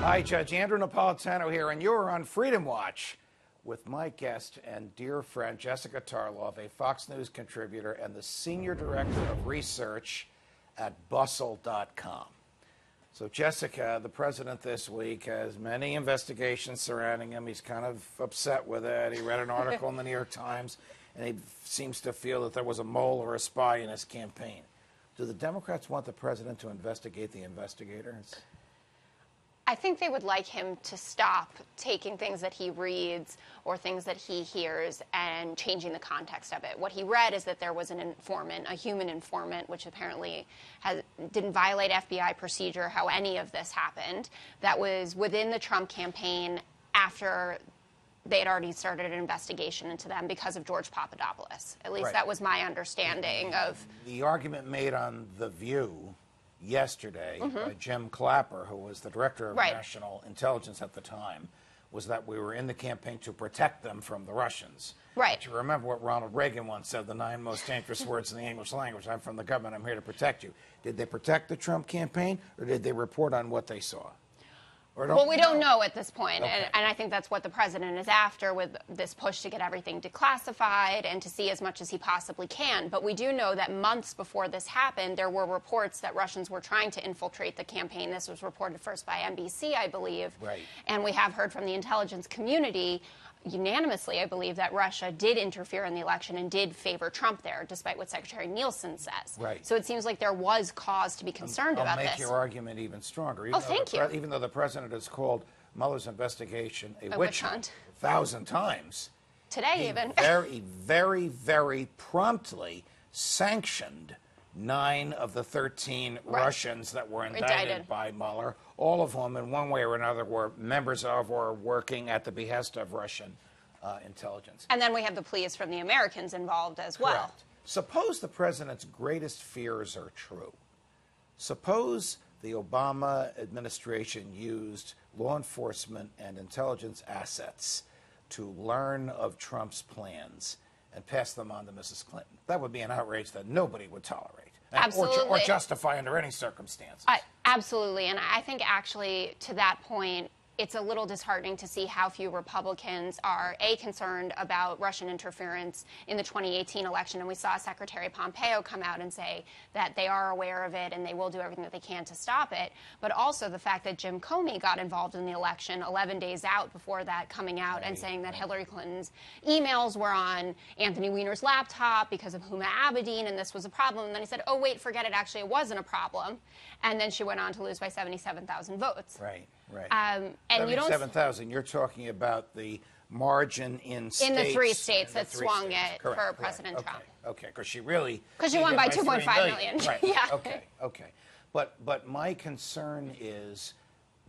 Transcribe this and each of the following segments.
Hi, Judge Andrew Napolitano here, and you're on Freedom Watch with my guest and dear friend Jessica Tarlov, a Fox News contributor and the Senior Director of Research at Bustle.com. So, Jessica, the president this week has many investigations surrounding him. He's kind of upset with it. He read an article in the New York Times, and he seems to feel that there was a mole or a spy in his campaign. Do the Democrats want the president to investigate the investigators? I think they would like him to stop taking things that he reads or things that he hears and changing the context of it. What he read is that there was an informant, a human informant, which apparently didn't violate FBI procedure, how any of this happened, that was within the Trump campaign after they had already started an investigation into them because of George Papadopoulos. At least that was my understanding of... The argument made on The View yesterday by Jim Clapper, who was the director of national intelligence at the time, was that we were in the campaign to protect them from the Russians. Right. But you remember what Ronald Reagan once said, the 9 most dangerous words in the English language: I'm from the government, I'm here to protect you. Did they protect the Trump campaign, or did they report on what they saw? Well, we don't know at this point, and I think that's what the president is after with this push to get everything declassified and to see as much as he possibly can. But we do know that months before this happened, there were reports that Russians were trying to infiltrate the campaign. This was reported first by NBC, I believe. Right. And we have heard from the intelligence community unanimously, I believe, that Russia did interfere in the election and did favor Trump there, despite what Secretary Nielsen says. Right. So it seems like there was cause to be concerned about this. I'll make your argument even stronger. Thank you. Even though the president has called Mueller's investigation a witch hunt 1,000 times. Today, even. very promptly sanctioned 9 of the 13 Russians that were indicted by Mueller, all of whom in one way or another were members of or working at the behest of Russian intelligence. And then we have the pleas from the Americans involved as well. Correct. Suppose the president's greatest fears are true. Suppose the Obama administration used law enforcement and intelligence assets to learn of Trump's plans and pass them on to Mrs. Clinton. That would be an outrage that nobody would tolerate. Absolutely. Or justify under any circumstances. Absolutely. And I think actually to that point, it's a little disheartening to see how few Republicans are, A, concerned about Russian interference in the 2018 election. And we saw Secretary Pompeo come out and say that they are aware of it and they will do everything that they can to stop it. But also the fact that Jim Comey got involved in the election 11 days out before that, coming out and saying that Hillary Clinton's emails were on Anthony Weiner's laptop because of Huma Abedin, and this was a problem. And then he said, oh, wait, forget it. Actually, it wasn't a problem. And then she went on to lose by 77,000 votes. Right. And 77,000. You're talking about the margin in states. In the 3 states that swung it for President Trump. Okay, because she really... Because she won by 2.5 million. Right. Yeah. Okay. But my concern is,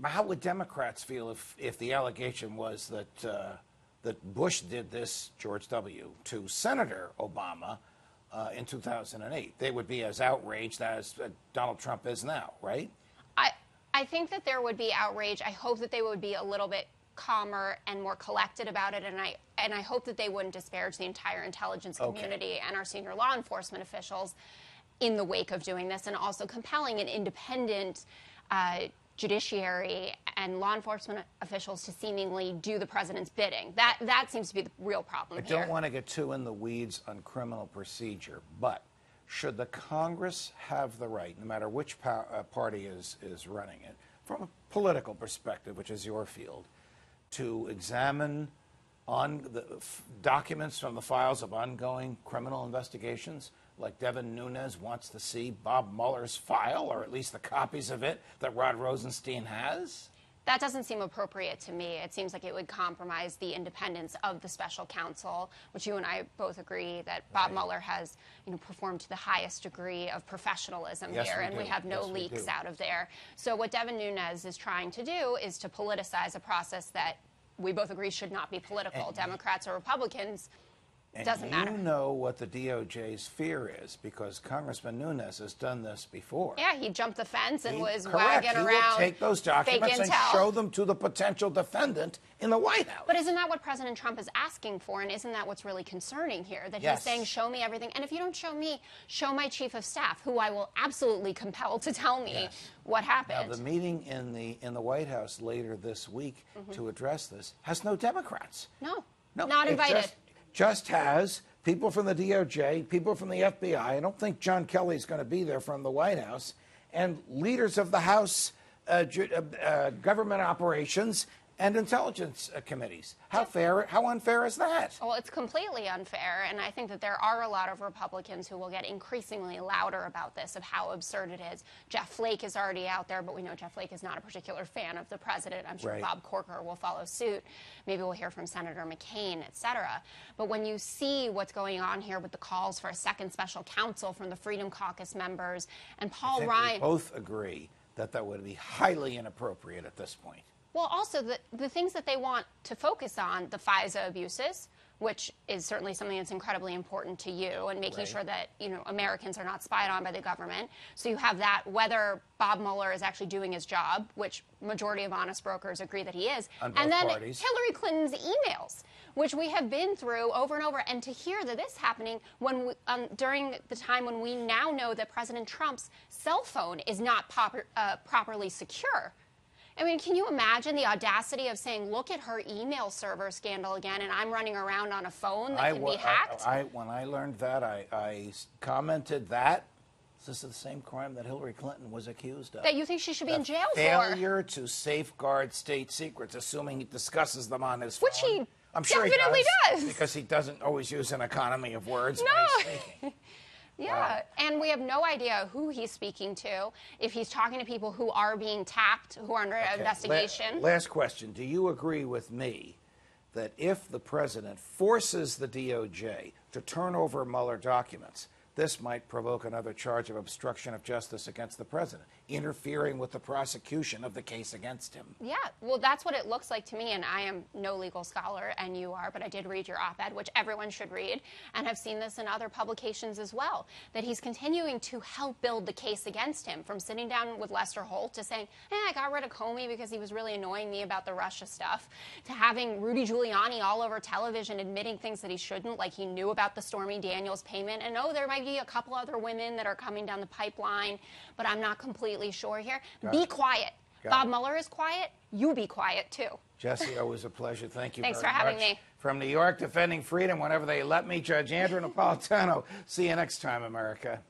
how would Democrats feel if the allegation was that Bush did this, George W., to Senator Obama in 2008? They would be as outraged as Donald Trump is now, right? I think that there would be outrage. I hope that they would be a little bit calmer and more collected about it, and I hope that they wouldn't disparage the entire intelligence community and our senior law enforcement officials in the wake of doing this, and also compelling an independent judiciary and law enforcement officials to seemingly do the president's bidding. That seems to be the real problem here. I don't want to get too in the weeds on criminal procedure, but should the Congress have the right, no matter which party is running it, from a political perspective, which is your field, to examine the documents from the files of ongoing criminal investigations, like Devin Nunes wants to see Bob Mueller's file, or at least the copies of it that Rod Rosenstein has? That doesn't seem appropriate to me. It seems like it would compromise the independence of the special counsel, which you and I both agree that Bob Mueller has, performed to the highest degree of professionalism here, and we have no leaks out of there. So what Devin Nunes is trying to do is to politicize a process that we both agree should not be political. Democrats or Republicans Doesn't matter. You know what the DOJ's fear is, because Congressman Nunes has done this before. Yeah, he jumped the fence and was Correct. wagging He around. will take those documents and intel. show them to the potential defendant in the White House. But isn't that what President Trump is asking for? And isn't that what's really concerning here? That Yes. he's saying, show me everything. And if you don't show me, show my chief of staff, who I will absolutely compel to tell me what happened. Now, the meeting in the White House later this week to address this has no Democrats. No, No, not it invited. Just has people from the DOJ, people from the FBI. I don't think John Kelly's going to be there from the White House, and leaders of the House government operations and intelligence committees. How unfair is that? Well, it's completely unfair, and I think that there are a lot of Republicans who will get increasingly louder about this, of how absurd it is. Jeff Flake is already out there, but we know Jeff Flake is not a particular fan of the president. I'm sure Right. Bob Corker will follow suit. Maybe we'll hear from Senator McCain, et cetera. But when you see what's going on here with the calls for a second special counsel from the Freedom Caucus members, and Paul Ryan... We both agree that that would be highly inappropriate at this point. Well, also, the things that they want to focus on, the FISA abuses, which is certainly something that's incredibly important to you, and making sure that, Americans are not spied on by the government. So you have that, whether Bob Mueller is actually doing his job, which majority of honest brokers agree that he is, On both and then parties. Hillary Clinton's emails, which we have been through over and over, and to hear that this happening when during the time when we now know that President Trump's cell phone is not properly secure. I mean, can you imagine the audacity of saying, look at her email server scandal again, and I'm running around on a phone that can be hacked? When I learned that, I commented that this is the same crime that Hillary Clinton was accused of. That you think she should be in jail for. Failure to safeguard state secrets, assuming he discusses them on his phone. Which he I'm sure definitely he does. Because he doesn't always use an economy of words No. when he's speaking. Yeah, Wow. and we have no idea who he's speaking to, if he's talking to people who are being tapped, who are under investigation. Last question. Do you agree with me that if the president forces the DOJ to turn over Mueller documents, this might provoke another charge of obstruction of justice against the president, interfering with the prosecution of the case against him? Yeah, well, that's what it looks like to me, and I am no legal scholar, and you are, but I did read your op-ed, which everyone should read, and have seen this in other publications as well, that he's continuing to help build the case against him, from sitting down with Lester Holt to saying, I got rid of Comey because he was really annoying me about the Russia stuff, to having Rudy Giuliani all over television admitting things that he shouldn't, like he knew about the Stormy Daniels payment, and there might be a couple other women that are coming down the pipeline, but I'm not completely sure here. Be quiet. Bob Mueller is quiet. You be quiet, too. Jesse, always a pleasure. Thank you Thanks very for having much. me. From New York, defending freedom whenever they let me, Judge Andrew Napolitano. See you next time, America.